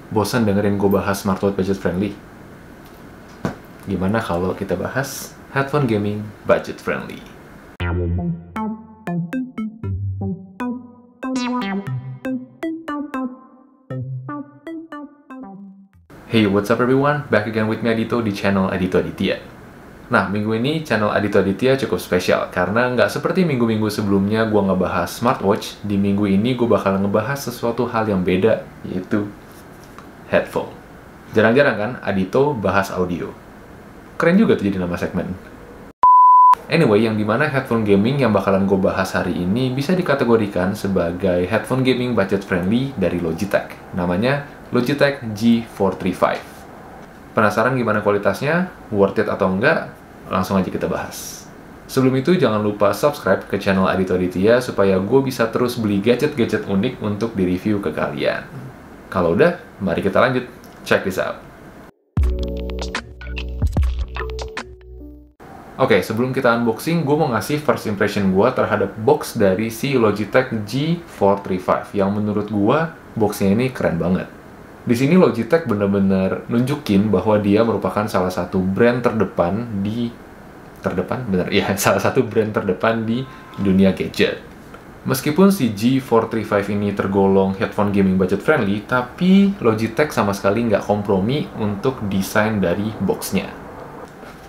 Bosan dengerin gue bahas smartwatch budget friendly? Gimana kalau kita bahas headphone gaming budget friendly? Hey, what's up everyone? Back again with me Adito di channel Adito Aditya. Nah, minggu ini channel Adito Aditya cukup spesial karena nggak seperti minggu-minggu sebelumnya gue ngebahas smartwatch. Di minggu ini gue bakal ngebahas sesuatu hal yang beda, yaitu headphone. Jarang-jarang kan Adito bahas audio. Keren juga tuh jadi nama segmen. Anyway, yang dimana headphone gaming yang bakalan gue bahas hari ini bisa dikategorikan sebagai headphone gaming budget friendly dari Logitech. Namanya Logitech G435. Penasaran gimana kualitasnya? Worth it atau enggak? Langsung aja kita bahas. Sebelum itu, jangan lupa subscribe ke channel Adito Aditya supaya gue bisa terus beli gadget-gadget unik untuk di-review ke kalian. Kalau udah, mari kita lanjut. Check this out. Oke, sebelum kita unboxing, gue mau ngasih first impression gue terhadap box dari si Logitech G435 yang menurut gue boxnya ini keren banget. Di sini Logitech bener-bener nunjukin bahwa dia merupakan salah satu brand terdepan di salah satu brand terdepan di dunia gadget. Meskipun si G435 ini tergolong headphone gaming budget friendly, tapi Logitech sama sekali nggak kompromi untuk desain dari boxnya.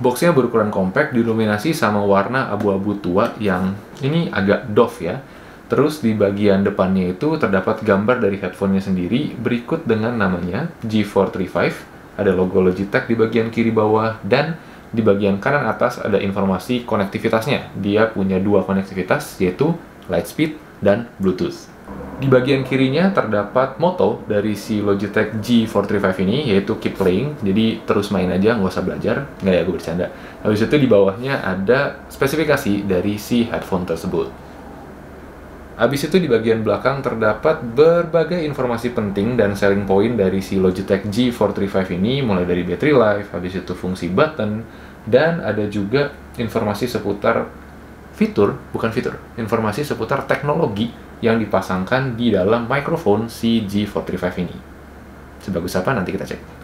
Boxnya berukuran compact, didominasi sama warna abu-abu tua yang ini agak doff ya. Terus di bagian depannya itu terdapat gambar dari headphone-nya sendiri, berikut dengan namanya G435, ada logo Logitech di bagian kiri bawah, dan di bagian kanan atas ada informasi konektivitasnya. Dia punya dua konektivitas, yaitu Lightspeed dan Bluetooth. Di bagian kirinya terdapat moto dari si Logitech G435 ini, yaitu keep playing, jadi terus main aja, nggak usah belajar. Nggak ya, gue bercanda. Habis itu di bawahnya ada spesifikasi dari si headphone tersebut. Habis itu di bagian belakang terdapat berbagai informasi penting dan selling point dari si Logitech G435 ini, mulai dari battery life, habis itu fungsi button, dan ada juga informasi seputar informasi seputar teknologi yang dipasangkan di dalam mikrofon si G435 ini. Sebagus apa nanti kita cek.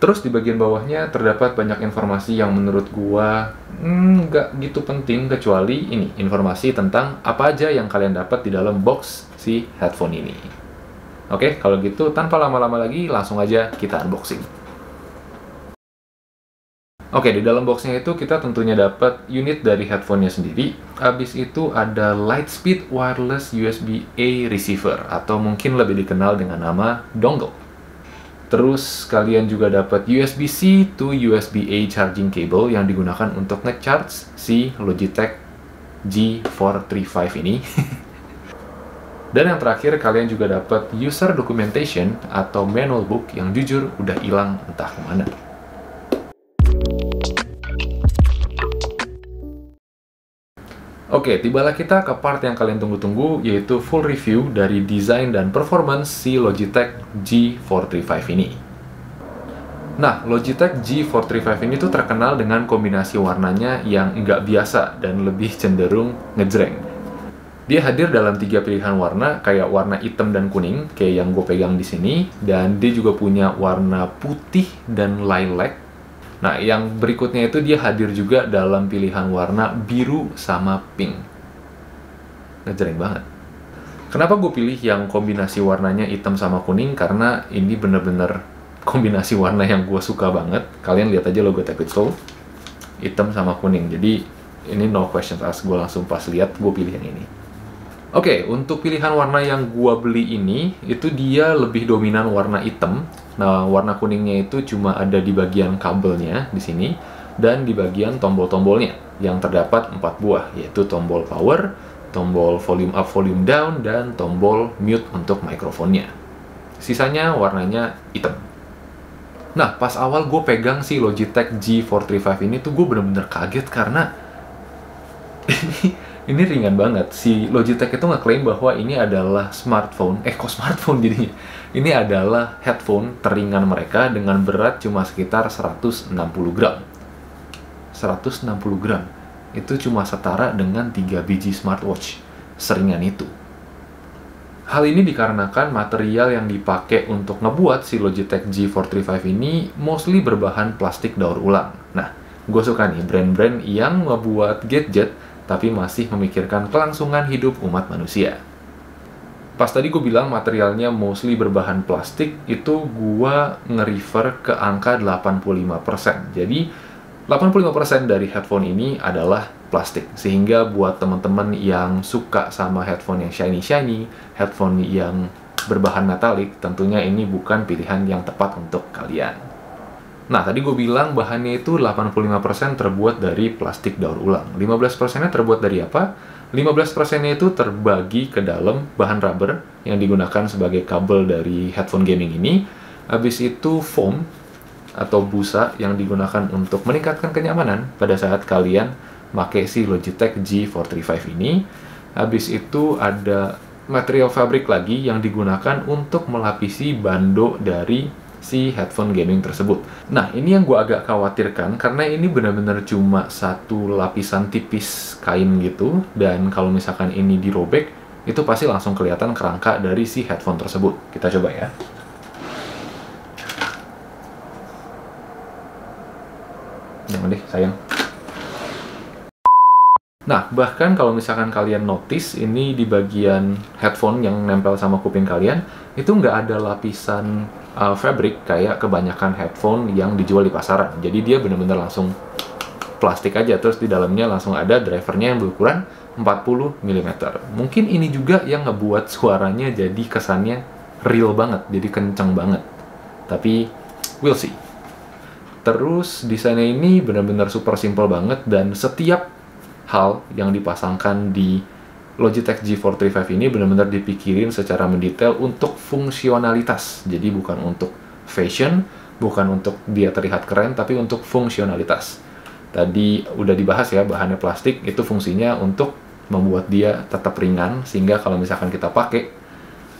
Terus di bagian bawahnya terdapat banyak informasi yang menurut gua nggak gitu penting, kecuali ini, informasi tentang apa aja yang kalian dapat di dalam box si headphone ini. Oke, kalau gitu tanpa lama-lama lagi langsung aja kita unboxing. Oke, di dalam boxnya itu kita tentunya dapat unit dari headphone-nya sendiri. Habis itu ada Lightspeed Wireless USB-A Receiver, atau mungkin lebih dikenal dengan nama dongle. Terus kalian juga dapat USB-C to USB-A charging cable yang digunakan untuk nge-charge si Logitech G435 ini. Dan yang terakhir kalian juga dapat user documentation atau manual book yang jujur udah hilang entah kemana. Oke, tibalah kita ke part yang kalian tunggu-tunggu, yaitu full review dari desain dan performance si Logitech G435 ini. Nah, Logitech G435 ini tuh terkenal dengan kombinasi warnanya yang nggak biasa dan lebih cenderung ngejreng. Dia hadir dalam 3 pilihan warna, kayak warna hitam dan kuning, kayak yang gue pegang di sini, dan dia juga punya warna putih dan lilac. Nah, yang berikutnya itu dia hadir juga dalam pilihan warna biru sama pink. Ngejreng banget. Kenapa gue pilih yang kombinasi warnanya hitam sama kuning? Karena ini bener-bener kombinasi warna yang gue suka banget. Kalian lihat aja logo Tekutsu, hitam sama kuning. Jadi, ini no questions asked. Gue langsung pas lihat, gue pilih yang ini. Oke, untuk pilihan warna yang gue beli ini, itu dia lebih dominan warna hitam. Nah, warna kuningnya itu cuma ada di bagian kabelnya di sini dan di bagian tombol-tombolnya yang terdapat 4 buah, yaitu tombol power, tombol volume up, volume down, dan tombol mute untuk mikrofonnya. Sisanya warnanya hitam. Nah, pas awal gue pegang si Logitech G435 ini tuh gue bener-bener kaget karena ini ringan banget. Si Logitech itu ngeklaim bahwa ini adalah smartphone. Kok smartphone jadinya? Ini adalah headphone teringan mereka dengan berat cuma sekitar 160 gram. 160 gram. Itu cuma setara dengan 3 biji smartwatch. Seringan itu. Hal ini dikarenakan material yang dipakai untuk ngebuat si Logitech G435 ini mostly berbahan plastik daur ulang. Nah, gue suka nih brand-brand yang ngebuat gadget tapi masih memikirkan kelangsungan hidup umat manusia. Pas tadi gue bilang materialnya mostly berbahan plastik, itu gue nge-refer ke angka 85%. Jadi, 85% dari headphone ini adalah plastik. Sehingga buat teman-teman yang suka sama headphone yang shiny-shiny, headphone yang berbahan metalik, tentunya ini bukan pilihan yang tepat untuk kalian. Nah, tadi gue bilang bahannya itu 85% terbuat dari plastik daur ulang. 15%-nya terbuat dari apa? 15%-nya itu terbagi ke dalam bahan rubber yang digunakan sebagai kabel dari headphone gaming ini. Habis itu foam atau busa yang digunakan untuk meningkatkan kenyamanan pada saat kalian pakai si Logitech G435 ini. Habis itu ada material fabric lagi yang digunakan untuk melapisi bando dari si headphone gaming tersebut. Nah, ini yang gue agak khawatirkan karena ini benar-benar cuma satu lapisan tipis kain gitu, dan kalau misalkan ini dirobek, itu pasti langsung kelihatan kerangka dari si headphone tersebut. Kita coba ya. Jangan deh, sayang. Nah, bahkan kalau misalkan kalian notice, ini di bagian headphone yang nempel sama kuping kalian, itu nggak ada lapisan fabric kayak kebanyakan headphone yang dijual di pasaran. Jadi dia bener-bener langsung plastik aja, terus di dalamnya langsung ada drivernya yang berukuran 40 mm. Mungkin ini juga yang ngebuat suaranya jadi kesannya real banget, jadi kenceng banget. Tapi, we'll see. Terus desainnya ini benar-benar super simple banget, dan setiap hal yang dipasangkan di Logitech G435 ini benar-benar dipikirin secara mendetail untuk fungsionalitas. Jadi bukan untuk fashion, bukan untuk dia terlihat keren, tapi untuk fungsionalitas. Tadi udah dibahas ya, bahannya plastik, itu fungsinya untuk membuat dia tetap ringan, sehingga kalau misalkan kita pakai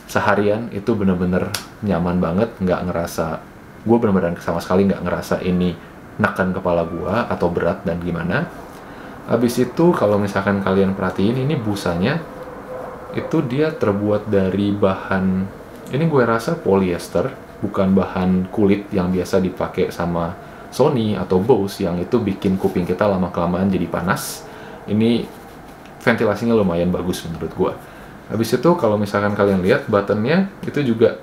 seharian itu benar-benar nyaman banget, nggak ngerasa, gue benar-benar sama sekali nggak ngerasa ini neken kepala gue atau berat dan gimana. Habis itu kalau misalkan kalian perhatiin, ini busanya itu dia terbuat dari bahan, ini gue rasa polyester, bukan bahan kulit yang biasa dipakai sama Sony atau Bose yang itu bikin kuping kita lama-kelamaan jadi panas. Ini ventilasinya lumayan bagus menurut gue. Habis itu kalau misalkan kalian lihat, buttonnya itu juga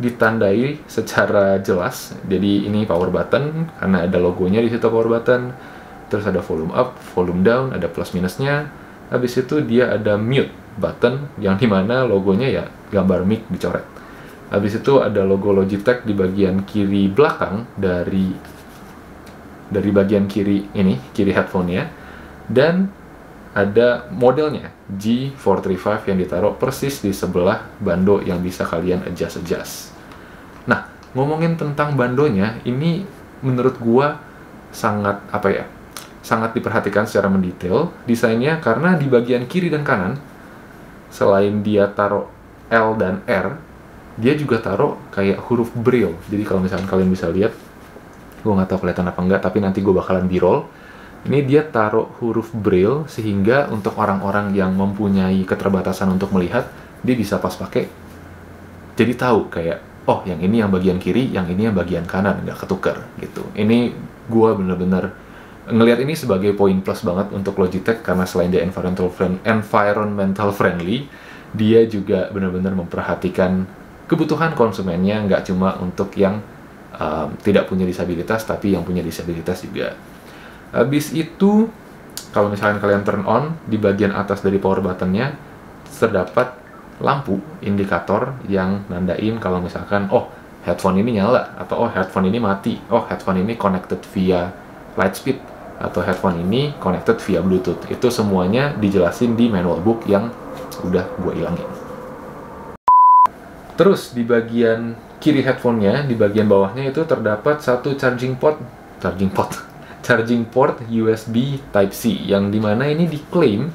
ditandai secara jelas. Jadi ini power button karena ada logonya di situ, power button. Terus ada volume up, volume down, ada plus minusnya. Habis itu dia ada mute button yang dimana logonya ya gambar mic dicoret. Habis itu ada logo Logitech di bagian kiri belakang dari bagian kiri ini, kiri headphone-nya. Dan ada modelnya G435 yang ditaruh persis di sebelah bando yang bisa kalian adjust. Nah, ngomongin tentang bandonya, ini menurut gua sangat sangat diperhatikan secara mendetail desainnya, karena di bagian kiri dan kanan selain dia taruh L dan R, dia juga taruh kayak huruf braille. Jadi kalau misalkan kalian bisa lihat, gue nggak tahu kelihatan apa enggak, tapi nanti gue bakalan b-roll. Ini dia taruh huruf braille sehingga untuk orang-orang yang mempunyai keterbatasan untuk melihat, dia bisa pas pakai jadi tahu kayak, oh yang ini yang bagian kiri, yang ini yang bagian kanan, nggak ketukar gitu. Ini gue bener-bener ngelihat ini sebagai poin plus banget untuk Logitech, karena selain dia environmental friendly, dia juga benar-benar memperhatikan kebutuhan konsumennya, nggak cuma untuk yang tidak punya disabilitas, tapi yang punya disabilitas juga. Habis itu, kalau misalkan kalian turn on, di bagian atas dari power button-nya terdapat lampu indikator yang nandain kalau misalkan, oh headphone ini nyala, atau oh headphone ini mati, oh headphone ini connected via Lightspeed, atau headphone ini connected via Bluetooth. Itu semuanya dijelasin di manual book yang udah gue ilangin. Terus di bagian kiri headphone-nya, di bagian bawahnya itu terdapat satu charging port USB Type-C, yang dimana ini diklaim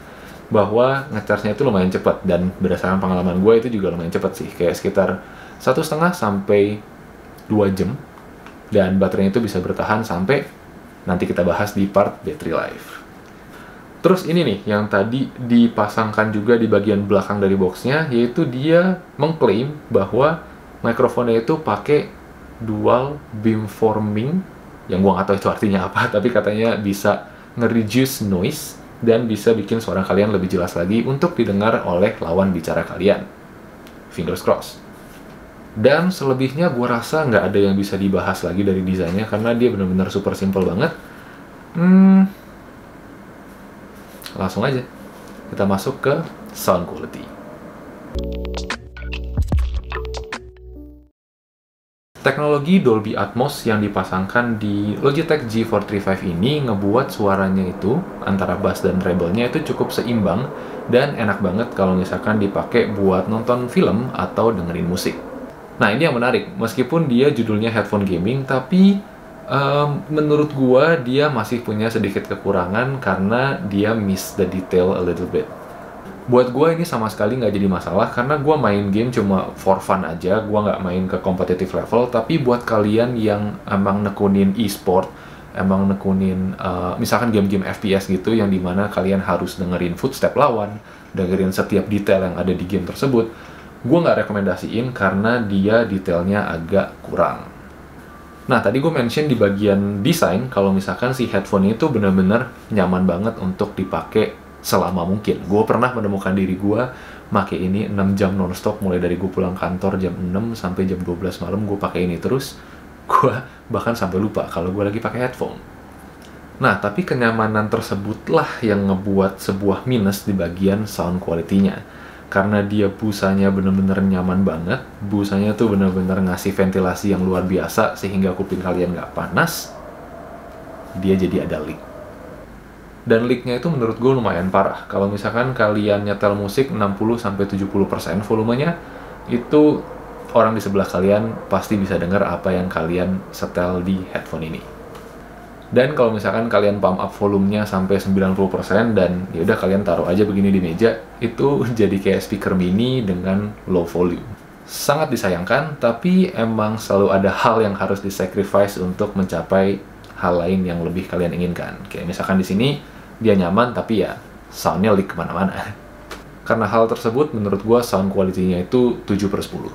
bahwa nge-charge-nya itu lumayan cepat, dan berdasarkan pengalaman gue itu juga lumayan cepat sih, kayak sekitar 1,5 sampai 2 jam, dan baterainya itu bisa bertahan sampai nanti kita bahas di part battery life. Terus ini nih, yang tadi dipasangkan juga di bagian belakang dari boxnya, yaitu dia mengklaim bahwa mikrofonnya itu pakai dual beamforming, yang gua nggak tahu itu artinya apa, tapi katanya bisa nge-reduce noise, dan bisa bikin suara kalian lebih jelas lagi untuk didengar oleh lawan bicara kalian. Fingers crossed. Dan selebihnya gue rasa nggak ada yang bisa dibahas lagi dari desainnya, karena dia benar-benar super simple banget. Langsung aja kita masuk ke sound quality. Teknologi Dolby Atmos yang dipasangkan di Logitech G435 ini ngebuat suaranya itu, antara bass dan treble-nya itu cukup seimbang dan enak banget kalau misalkan dipakai buat nonton film atau dengerin musik. Nah, ini yang menarik, meskipun dia judulnya headphone gaming, tapi menurut gua dia masih punya sedikit kekurangan karena dia miss the detail a little bit. Buat gue ini sama sekali nggak jadi masalah, karena gue main game cuma for fun aja, gue nggak main ke competitive level. Tapi buat kalian yang emang nekunin e-sport, emang nekunin misalkan game-game FPS gitu, yang dimana kalian harus dengerin footstep lawan, dengerin setiap detail yang ada di game tersebut, gue nggak rekomendasiin karena dia detailnya agak kurang. Nah, tadi gue mention di bagian desain, kalau misalkan si headphone itu bener-bener nyaman banget untuk dipakai selama mungkin. Gue pernah menemukan diri gue make ini 6 jam nonstop, mulai dari gue pulang kantor jam 6 sampai jam 12 malam gue pakai ini terus. Gue bahkan sampai lupa kalau gue lagi pakai headphone. Nah, tapi kenyamanan tersebutlah yang ngebuat sebuah minus di bagian sound quality-nya. Karena dia busanya bener-bener nyaman banget, busanya tuh bener-bener ngasih ventilasi yang luar biasa sehingga kuping kalian nggak panas, dia jadi ada leak. Dan leaknya itu menurut gue lumayan parah. Kalau misalkan kalian nyetel musik 60-70% volumenya, itu orang di sebelah kalian pasti bisa dengar apa yang kalian setel di headphone ini. Dan kalau misalkan kalian pump up volumenya sampai 90% dan ya udah kalian taruh aja begini di meja, itu jadi kayak speaker mini dengan low volume. Sangat disayangkan, tapi emang selalu ada hal yang harus disacrifice untuk mencapai hal lain yang lebih kalian inginkan. Kayak misalkan di sini dia nyaman, tapi ya soundnya leak kemana-mana. Karena hal tersebut, menurut gua sound quality-nya itu 7/10.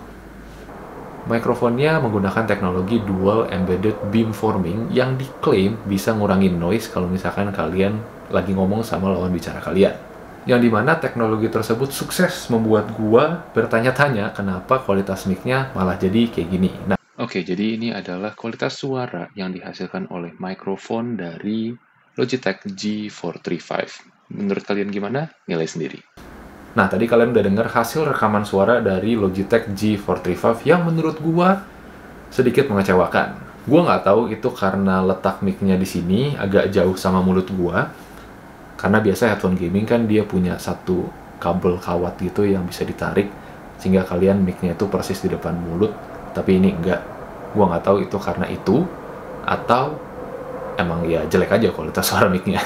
Mikrofonnya menggunakan teknologi dual embedded beamforming yang diklaim bisa ngurangin noise kalau misalkan kalian lagi ngomong sama lawan bicara kalian. Yang dimana teknologi tersebut sukses membuat gua bertanya-tanya kenapa kualitas mic-nya malah jadi kayak gini. Nah, oke, jadi ini adalah kualitas suara yang dihasilkan oleh mikrofon dari Logitech G435. Menurut kalian gimana? Nilai sendiri. Nah, tadi kalian udah dengar hasil rekaman suara dari Logitech G435 yang menurut gua sedikit mengecewakan. Gua nggak tahu itu karena letak mic-nya di sini agak jauh sama mulut gua. Karena biasa headphone gaming kan dia punya satu kabel kawat gitu yang bisa ditarik sehingga kalian mic-nya itu persis di depan mulut. Tapi ini enggak. Gua nggak tahu itu karena itu atau emang ya jelek aja kualitas suara mic-nya.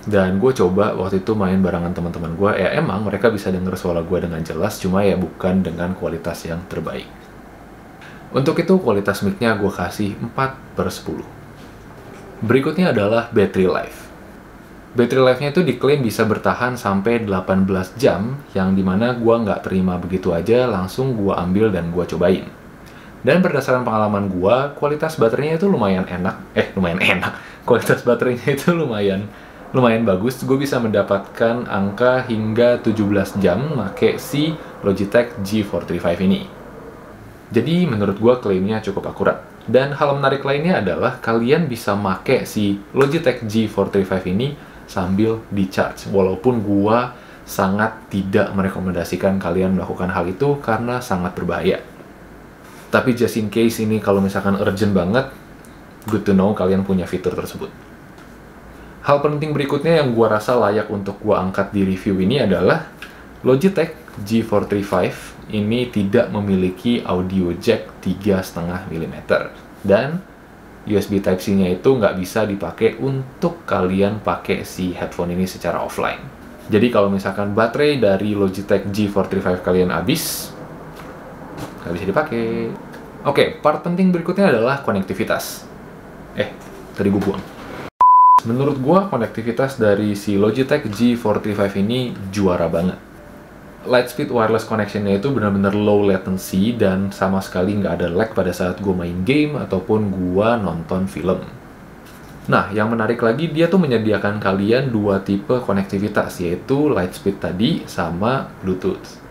Dan gue coba waktu itu main barengan teman-teman gue, ya emang mereka bisa denger suara gue dengan jelas, cuma ya bukan dengan kualitas yang terbaik. Untuk itu kualitas mic-nya gue kasih 4/10. Berikutnya adalah battery life. Battery life-nya itu diklaim bisa bertahan sampai 18 jam, yang dimana gue nggak terima begitu aja, langsung gue ambil dan gue cobain. Dan berdasarkan pengalaman gue, kualitas baterainya itu lumayan enak. Kualitas baterainya itu lumayan bagus. Gue bisa mendapatkan angka hingga 17 jam pakai si Logitech G435 ini. Jadi menurut gue klaimnya cukup akurat. Dan hal menarik lainnya adalah kalian bisa pakai si Logitech G435 ini sambil di-charge. Walaupun gue sangat tidak merekomendasikan kalian melakukan hal itu karena sangat berbahaya. Tapi just in case ini kalau misalkan urgent banget, good to know kalian punya fitur tersebut. Hal penting berikutnya yang gua rasa layak untuk gua angkat di review ini adalah Logitech G435 ini tidak memiliki audio jack 3,5 mm dan USB Type-C-nya itu nggak bisa dipakai untuk kalian pakai si headphone ini secara offline. Jadi kalau misalkan baterai dari Logitech G435 kalian habis, nggak bisa dipakai. Oke, part penting berikutnya adalah konektivitas. Tadi gue buang. Menurut gua, konektivitas dari si Logitech G435 ini juara banget. Lightspeed wireless connection-nya itu benar-benar low latency dan sama sekali nggak ada lag pada saat gue main game ataupun gue nonton film. Nah, yang menarik lagi, dia tuh menyediakan kalian dua tipe konektivitas, yaitu Lightspeed tadi sama Bluetooth.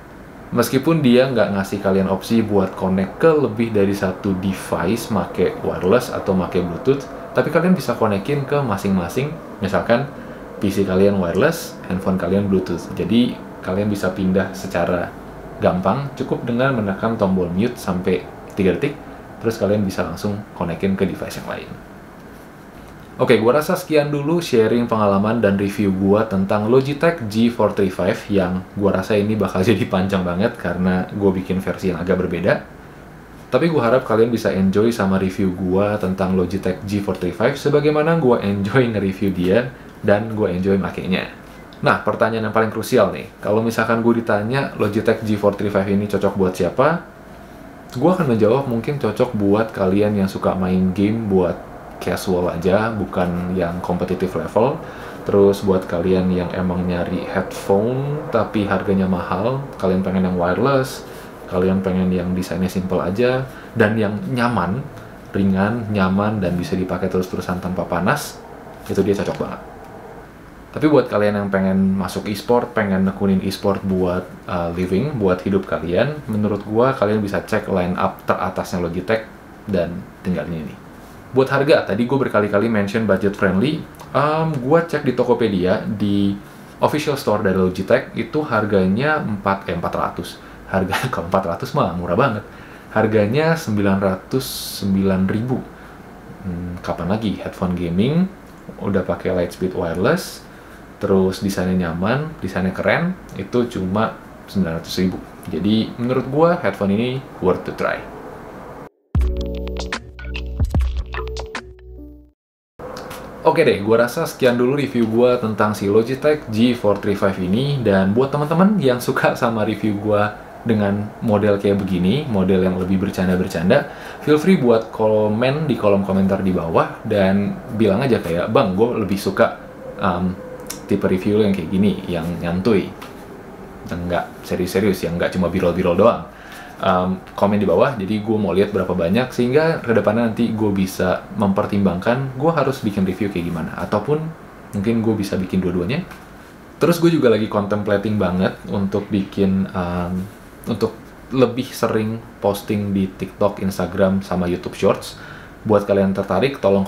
Meskipun dia nggak ngasih kalian opsi buat connect ke lebih dari satu device make wireless atau make Bluetooth, tapi kalian bisa konekin ke masing-masing, misalkan PC kalian wireless, handphone kalian Bluetooth. Jadi kalian bisa pindah secara gampang, cukup dengan menekan tombol mute sampai 3 detik, terus kalian bisa langsung konekin ke device yang lain. Oke, gua rasa sekian dulu sharing pengalaman dan review gua tentang Logitech G435 yang gua rasa ini bakal jadi panjang banget karena gua bikin versi yang agak berbeda. Tapi gua harap kalian bisa enjoy sama review gua tentang Logitech G435 sebagaimana gua enjoy nge-review dia dan gua enjoy makainya. Nah, pertanyaan yang paling krusial nih, kalau misalkan gue ditanya Logitech G435 ini cocok buat siapa, gue akan menjawab mungkin cocok buat kalian yang suka main game buat casual aja, bukan yang competitive level. Terus buat kalian yang emang nyari headphone tapi harganya mahal, kalian pengen yang wireless, kalian pengen yang desainnya simple aja, dan yang nyaman, ringan, nyaman, dan bisa dipakai terus-terusan tanpa panas, itu dia cocok banget. Tapi buat kalian yang pengen masuk e-sport, pengen nekunin e-sport buat living, buat hidup kalian, menurut gua kalian bisa cek line up teratasnya Logitech dan tinggalin ini. Buat harga, tadi gua berkali-kali mention budget friendly. Gua cek di Tokopedia, di official store dari Logitech, itu harganya 400. Harga ke 400 mah murah banget. Harganya 909.000. Kapan lagi headphone gaming, udah pakai Lightspeed wireless, terus desainnya nyaman, desainnya keren, itu cuma 900.000. Jadi menurut gua headphone ini worth to try. Oke deh, gua rasa sekian dulu review gua tentang si Logitech G435 ini, dan buat teman-teman yang suka sama review gua dengan model kayak begini, model yang lebih bercanda-bercanda, feel free buat komen di kolom komentar di bawah dan bilang aja kayak, "Bang, gue lebih suka tipe review yang kayak gini, yang nyantuy, yang nggak serius-serius, yang nggak cuma birol-birol doang." Komen di bawah, jadi gue mau lihat berapa banyak, sehingga kedepannya nanti gue bisa mempertimbangkan gue harus bikin review kayak gimana, ataupun mungkin gue bisa bikin dua-duanya. Terus gue juga lagi contemplating banget untuk bikin, untuk lebih sering posting di TikTok, Instagram, sama YouTube Shorts. Buat kalian tertarik, tolong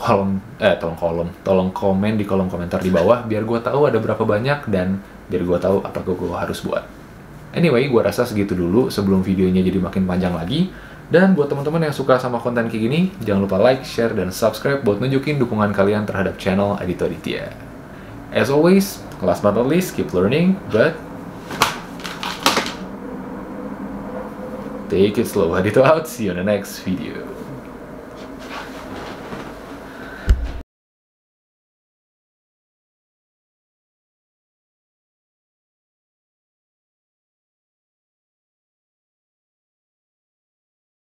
komen di kolom komentar di bawah, biar gue tahu ada berapa banyak, dan biar gue tahu apa gue harus buat. Anyway, gue rasa segitu dulu sebelum videonya jadi makin panjang lagi. Dan buat teman-teman yang suka sama konten kayak gini, jangan lupa like, share, dan subscribe buat nunjukin dukungan kalian terhadap channel Adito Aditya. As always, last but not least, keep learning, but take it slow. Adito out, see you on the next video.